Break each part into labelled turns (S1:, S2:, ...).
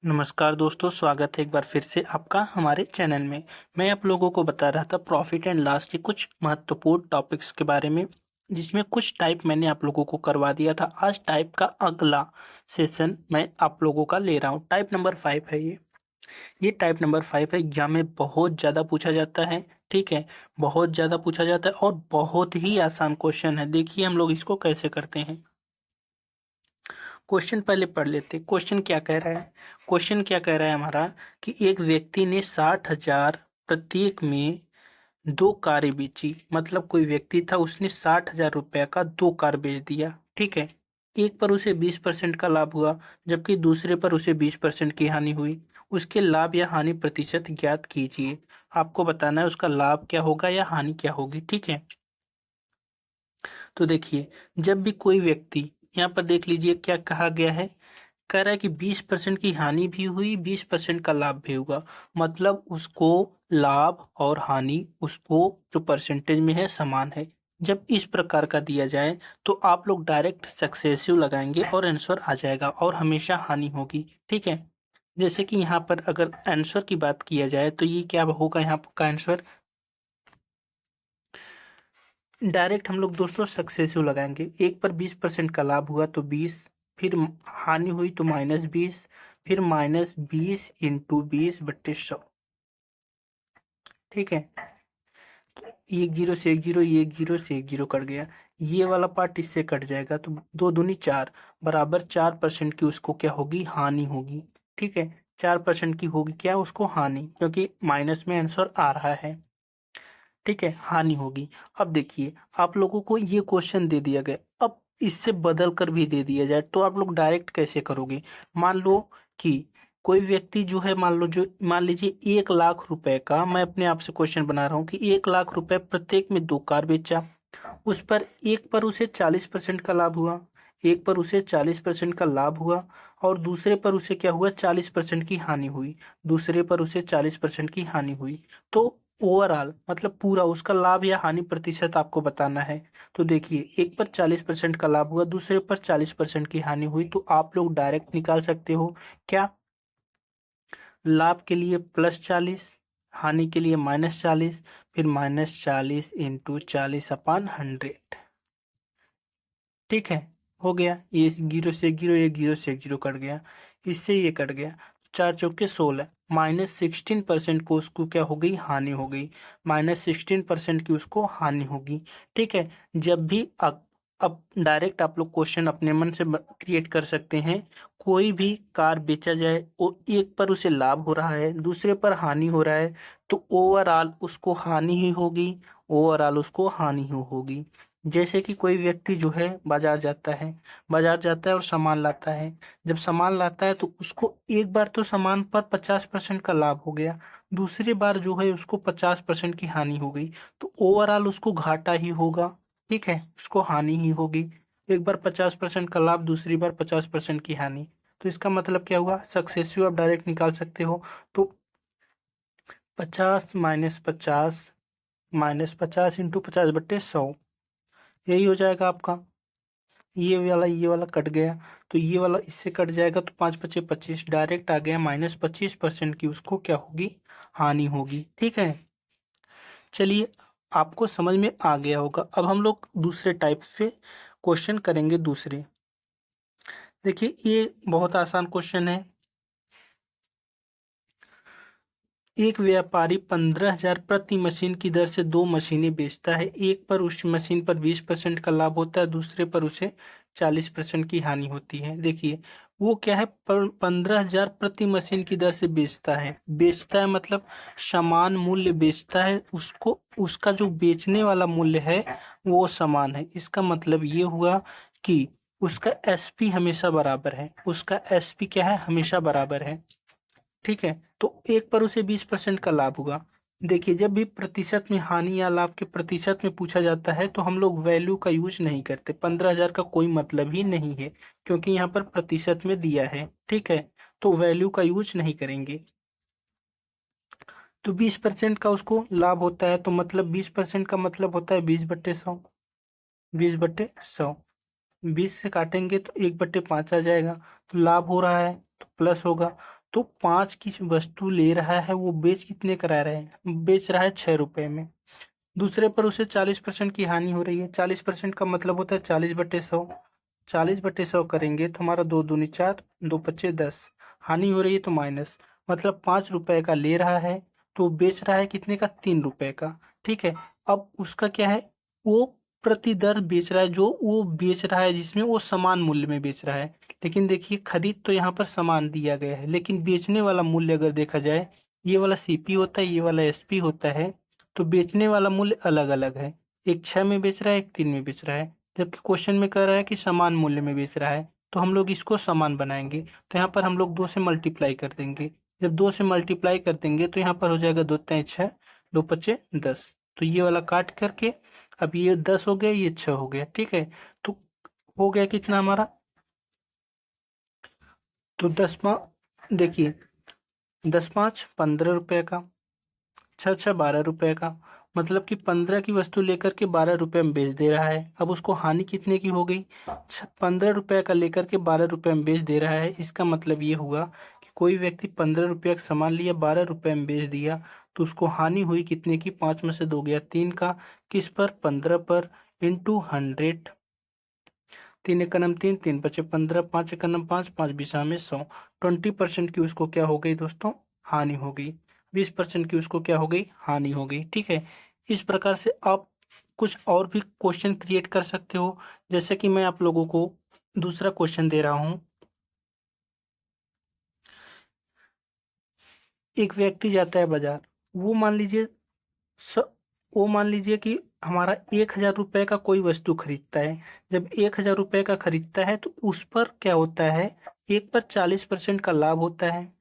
S1: नमस्कार दोस्तों, स्वागत है एक बार फिर से आपका हमारे चैनल में। मैं आप लोगों को बता रहा था प्रॉफिट एंड लॉस के कुछ महत्वपूर्ण टॉपिक्स के बारे में, जिसमें कुछ टाइप मैंने आप लोगों को करवा दिया था। आज टाइप का अगला सेशन मैं आप लोगों का ले रहा हूँ। टाइप नंबर 5 है ये टाइप नंबर 5 है। एग्जाम में बहुत ज़्यादा पूछा जाता है, ठीक है, बहुत ज़्यादा पूछा जाता है और बहुत ही आसान क्वेश्चन है। देखिए हम लोग इसको कैसे करते हैं। क्वेश्चन पहले पढ़ लेते। क्वेश्चन क्या कह रहा है? क्वेश्चन क्या कह रहा है हमारा कि एक व्यक्ति ने 60,000 प्रत्येक में दो कारें बेची। मतलब कोई व्यक्ति था, उसने 60,000 रुपए का दो कार बेच दिया, ठीक है। एक पर उसे 20% का लाभ हुआ, जबकि दूसरे पर उसे 20% की हानि हुई। उसके लाभ या हानि प्रतिशत ज्ञात कीजिए। आपको बताना है उसका लाभ क्या होगा या हानि क्या होगी, ठीक है। तो देखिए, जब भी कोई व्यक्ति, यहाँ पर देख लीजिए क्या कहा गया है। कह रहा है कि 20% की हानि भी हुई, 20% का लाभ भी हुआ। मतलब उसको लाभ और हानि उसको जो परसेंटेज में है समान है। जब इस प्रकार का दिया जाए तो आप लोग डायरेक्ट सक्सेसिव लगाएंगे और आंसर आ जाएगा और हमेशा हानि होगी, ठीक है। जैसे कि यहाँ पर अगर आंसर की बात किया जाए तो ये क्या होगा, यहाँ का आंसर डायरेक्ट हम लोग दोस्तों सक्सेसिव लगाएंगे। एक पर 20% का लाभ हुआ तो 20, फिर हानि हुई तो -20, फिर -20 इंटू 20/100, ठीक है। एक जीरो से एक जीरो, एक जीरो से एक जीरो कट गया। ये वाला पार्ट इससे कट जाएगा तो दो दूनी चार, बराबर 4% की उसको क्या होगी, हानि होगी, ठीक है। 4% की होगी क्या, उसको हानि, क्योंकि माइनस में आंसर आ रहा है, ठीक है, हानि होगी। अब देखिए आप लोगों को ये क्वेश्चन दे दिया गया, अब इससे बदल कर भी दे दिया जाए तो आप लोग डायरेक्ट कैसे करोगे। मान लो कि कोई व्यक्ति जो है, मान लीजिए 1 लाख रुपए का, मैं अपने आप से क्वेश्चन बना रहा हूँ कि 1 लाख रुपए प्रत्येक में दो कार बेचा। उस पर एक पर उसे 40% का लाभ हुआ, एक पर उसे 40% का लाभ हुआ और दूसरे पर उसे क्या हुआ, 40% की हानि हुई। दूसरे पर उसे 40% की हानि हुई। तो ओवरऑल मतलब पूरा उसका लाभ या हानि प्रतिशत आपको बताना है। तो देखिए, एक पर 40% का लाभ हुआ, दूसरे पर 40% की हानि हुई, तो आप लोग डायरेक्ट निकाल सकते हो क्या, लाभ के लिए +40, हानि के लिए -40, फिर -40 इंटू 40/100, ठीक है। हो गया, ये जीरो से एक जीरो, एक जीरो से एक जीरो कट गया, इससे ये कट गया। 4 चौके 16, -16% को उसको क्या हो गई, हानि हो गई। -16% की उसको हानि होगी, ठीक है। जब भी अब डायरेक्ट आप लोग क्वेश्चन अपने मन से क्रिएट कर सकते हैं। कोई भी कार बेचा जाए, वो एक पर उसे लाभ हो रहा है, दूसरे पर हानि हो रहा है, तो ओवरऑल उसको हानि ही होगी, ओवरऑल उसको हानि ही होगी। जैसे कि कोई व्यक्ति जो है बाजार जाता है और सामान लाता है। जब सामान लाता है तो उसको एक बार तो सामान पर 50% का लाभ हो गया, दूसरी बार जो है उसको 50% की हानि हो गई, तो ओवरऑल उसको घाटा ही होगा, ठीक है, उसको हानि ही होगी। एक बार 50% का लाभ, दूसरी बार 50% की हानि। तो इसका मतलब क्या हुआ, सक्सेसिव आप डायरेक्ट निकाल सकते हो। तो 50 - 50 इंटू 50/100, यही हो जाएगा आपका। ये वाला कट गया, तो ये वाला इससे कट जाएगा तो 5×5 = 25, डायरेक्ट आ गया -25% की उसको क्या होगी, हानि होगी, ठीक है। चलिए, आपको समझ में आ गया होगा। अब हम लोग दूसरे टाइप से क्वेश्चन करेंगे। दूसरे देखिए, ये बहुत आसान क्वेश्चन है। एक व्यापारी 15,000 प्रति मशीन की दर से दो मशीनें बेचता है। एक पर उस मशीन पर 20% का लाभ होता है, दूसरे पर उसे 40% की हानि होती है। देखिए, वो क्या है, 15,000 प्रति मशीन की दर से बेचता है मतलब समान मूल्य बेचता है, उसको उसका जो बेचने वाला मूल्य है वो समान है। इसका मतलब ये हुआ कि उसका एसपी हमेशा बराबर है, उसका एसपी क्या है, हमेशा बराबर है, ठीक है। तो एक पर उसे 20% का लाभ हुआ। देखिए, जब भी प्रतिशत में हानि या लाभ के प्रतिशत में पूछा जाता है तो हम लोग वैल्यू का यूज नहीं करते। 15,000 का कोई मतलब ही नहीं है, क्योंकि यहाँ पर प्रतिशत में दिया है, ठीक है। तो वैल्यू का यूज नहीं करेंगे। तो 20% का उसको लाभ होता है, तो मतलब 20% का मतलब होता है 20/100, 20/100। 20 से काटेंगे तो 1/5 आ जाएगा, तो लाभ हो रहा है तो प्लस होगा। तो 5 की वस्तु ले रहा है, वो बेच कितने करा रहे हैं, बेच रहा है 6 रुपए में। दूसरे पर उसे 40% की हानि हो रही है। 40% का मतलब होता है 40/100। 40/100 करेंगे तो हमारा 2×2=4, 2×5=10। हानि हो रही है तो माइनस, मतलब 5 रुपए का ले रहा है तो बेच रहा है कितने का, 3 रुपए का। ठीक है। अब उसका क्या है, वो प्रति दर बेच रहा है, जो वो बेच रहा है जिसमें वो समान मूल्य में बेच रहा है। लेकिन देखिए, खरीद तो यहाँ पर समान दिया गया है, लेकिन बेचने वाला मूल्य अगर देखा जाए, ये वाला सीपी होता है, ये वाला एसपी होता है, तो बेचने वाला मूल्य अलग अलग है। एक 6 में बेच रहा है, एक 3 में बेच रहा है, जबकि क्वेश्चन में कह रहा है कि समान मूल्य में बेच रहा है। तो हम लोग इसको समान बनाएंगे, तो यहाँ पर हम लोग 2 से मल्टीप्लाई कर देंगे। जब 2 से मल्टीप्लाई कर देंगे तो यहाँ पर हो जाएगा 2×3=6, 2×5=10। तो ये वाला काट करके, अब ये 10 हो गया, ये 6 हो गया। ठीक है। तो हो गया कितना हमारा, तो 10 देखिए, 10×5=15 रुपए का, 6×6=12 रुपए का। मतलब कि 15 की वस्तु लेकर के 12 रुपए में बेच दे रहा है। अब उसको हानि कितने की हो गई, 15 रुपए का लेकर के 12 रुपए में बेच दे रहा है। इसका मतलब ये हुआ कि कोई व्यक्ति 15 रुपये का सामान लिया, 12 रुपए में बेच दिया, तो उसको हानि हुई कितने की, 5 में से 2 गया 3 का। किस पर, 15 पर, इंटू 100। 3×1=3, 3×5=15, 5×1=5, 5×20=100। 20% की उसको क्या हो गई दोस्तों, हानि हो गई। 20% की उसको क्या हो गई, हानि हो गई। ठीक है। इस प्रकार से आप कुछ और भी क्वेश्चन क्रिएट कर सकते हो। जैसे कि मैं आप लोगों को दूसरा क्वेश्चन दे रहा हूँ। एक व्यक्ति जाता है बाजार, वो मान लीजिए स वो मान लीजिए कि हमारा 1,000 रुपए का कोई वस्तु खरीदता है। जब 1,000 रुपए का खरीदता है तो उस पर क्या होता है, एक पर 40% का लाभ होता है।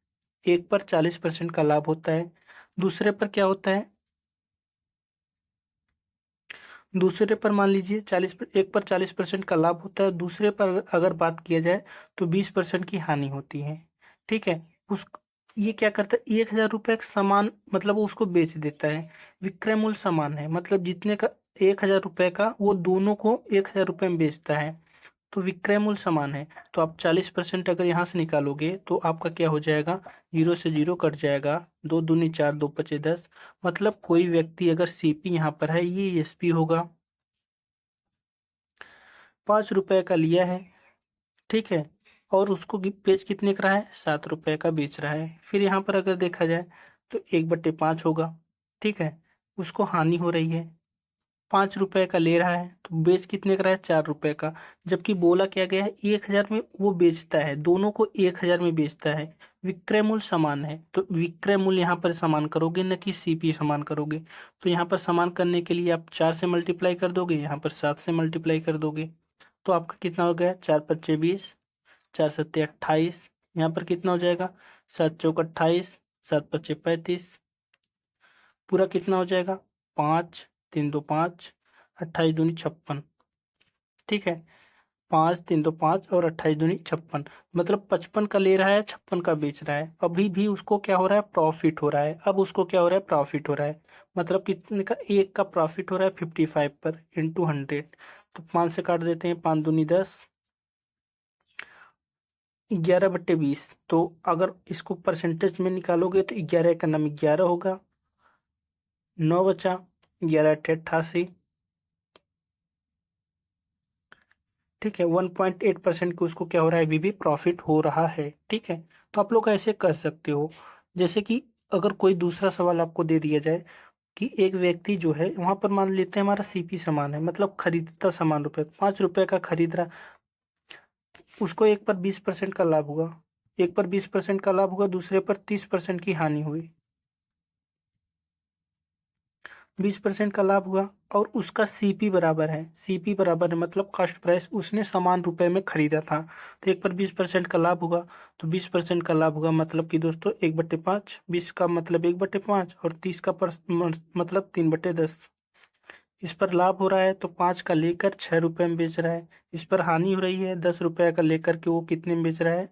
S1: एक पर 40% का लाभ होता है। दूसरे पर क्या होता है, दूसरे पर मान लीजिए 40% का लाभ होता है, दूसरे पर अगर बात किया जाए तो 20% की हानि होती है। ठीक है। उस ये क्या करता है, 1,000 रुपये का सामान, मतलब वो उसको बेच देता है। विक्रय मूल्य समान है, मतलब जितने का 1,000 रुपये का, वो दोनों को 1,000 रुपये में बेचता है, तो विक्रय मूल्य समान है। तो आप 40% अगर यहाँ से निकालोगे तो आपका क्या हो जाएगा, 0 से 0 कट जाएगा। 2×2=4, 2×5=10। मतलब कोई व्यक्ति अगर सीपी यहाँ पर है, ये एसपी होगा, 5 रुपए का लिया है। ठीक है। और उसको बेच कितने का रहा है, 7 रुपए का बेच रहा है। फिर यहाँ पर अगर देखा जाए तो 1/5 होगा। ठीक है। उसको हानि हो रही है, 5 रुपए का ले रहा है तो बेच कितने का रहा है, 4 रुपए का। जबकि बोला क्या गया है, 1,000 में वो बेचता है, दोनों को 1,000 में बेचता है। विक्रय मूल्य समान है, तो विक्रय मूल्य यहाँ पर समान करोगे, न कि सीपी समान करोगे। तो यहाँ पर समान करने के लिए आप 4 से मल्टीप्लाई कर दोगे, यहाँ पर 7 से मल्टीप्लाई कर दोगे। तो आपका कितना हो गया, 4×5=20, 4×7=28। यहाँ पर कितना हो जाएगा, 7×4=28, 7×5=35। पूरा कितना हो जाएगा, 5, 3×2=5, 28×2=56। ठीक है। 5, 3×2=5 और 28×2=56, मतलब 55 का ले रहा है, 56 का बेच रहा है। अभी भी उसको क्या हो रहा है, प्रॉफिट हो रहा है। अब उसको क्या हो रहा है, प्रॉफिट हो रहा है। मतलब कितने का, एक का प्रॉफिट हो रहा है 55 पर, इंटू 100। तो 5 से काट देते हैं, 5×2=10, 11/20। तो अगर इसको परसेंटेज में निकालोगे तो 11 का नाम 11 होगा, 9 बचा, 11×8=88। ठीक है। 1.8% की उसको क्या हो रहा है, अभी भी प्रॉफिट हो रहा है। ठीक है। तो आप लोग ऐसे कर सकते हो। जैसे कि अगर कोई दूसरा सवाल आपको दे दिया जाए कि एक व्यक्ति जो है, वहां पर मान लेते हैं हमारा सीपी समान है, मतलब खरीदता सामान रुपए, 5 रुपए का खरीद रहा, उसको एक पर 20% का लाभ हुआ, एक पर 20% का लाभ हुआ, दूसरे पर 30% की हानि हुई। 20% का लाभ हुआ और उसका सीपी बराबर है, सीपी बराबर है मतलब कॉस्ट प्राइस, उसने समान रुपए में खरीदा था। तो एक पर 20% का लाभ हुआ, तो 20% का लाभ हुआ मतलब कि दोस्तों 1/5, 20 का मतलब 1/5, और 30 का मतलब 3/10। इस पर लाभ हो रहा है तो 5 का लेकर 6 रुपए में बेच रहा है। इस पर हानि हो रही है, 10 रुपए का लेकर के वो कितने में बेच रहा है,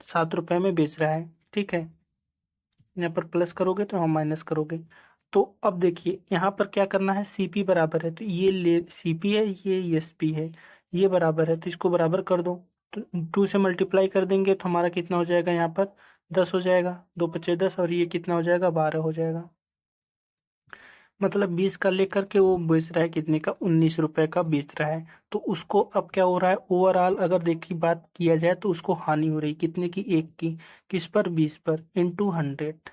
S1: 7 रुपए में बेच रहा है। ठीक है। यहाँ पर प्लस करोगे तो हम माइनस करोगे। तो अब देखिए यहाँ पर क्या करना है, सीपी बराबर है, तो ये ले सीपी है, ये एसपी है, ये बराबर है, तो इसको बराबर कर दो। तो 2 से मल्टीप्लाई कर देंगे तो हमारा कितना हो जाएगा, यहाँ पर 10 हो जाएगा, 2 पचे 10, और ये कितना हो जाएगा, 12 हो जाएगा। मतलब 20 का लेकर के वो बेच रहा है कितने का, 19 रुपए का बेच रहा है। तो उसको अब क्या हो रहा है, ओवरऑल अगर देखी बात किया जाए तो उसको हानि हो रही कितने की, एक की। किस पर, 20 पर, इंटू 100,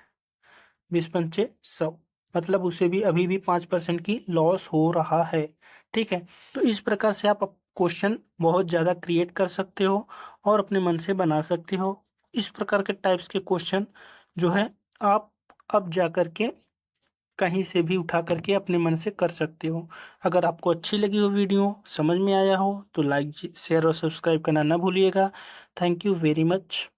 S1: 20 पंचे 100। मतलब उसे भी अभी भी 5% की लॉस हो रहा है। ठीक है। तो इस प्रकार से आप क्वेश्चन बहुत ज़्यादा क्रिएट कर सकते हो और अपने मन से बना सकते हो। इस प्रकार के टाइप्स के क्वेश्चन जो है आप अब जा कर के कहीं से भी उठा करके अपने मन से कर सकते हो। अगर आपको अच्छी लगी हो वीडियो, समझ में आया हो, तो लाइक शेयर और सब्सक्राइब करना ना भूलिएगा। Thank you very much.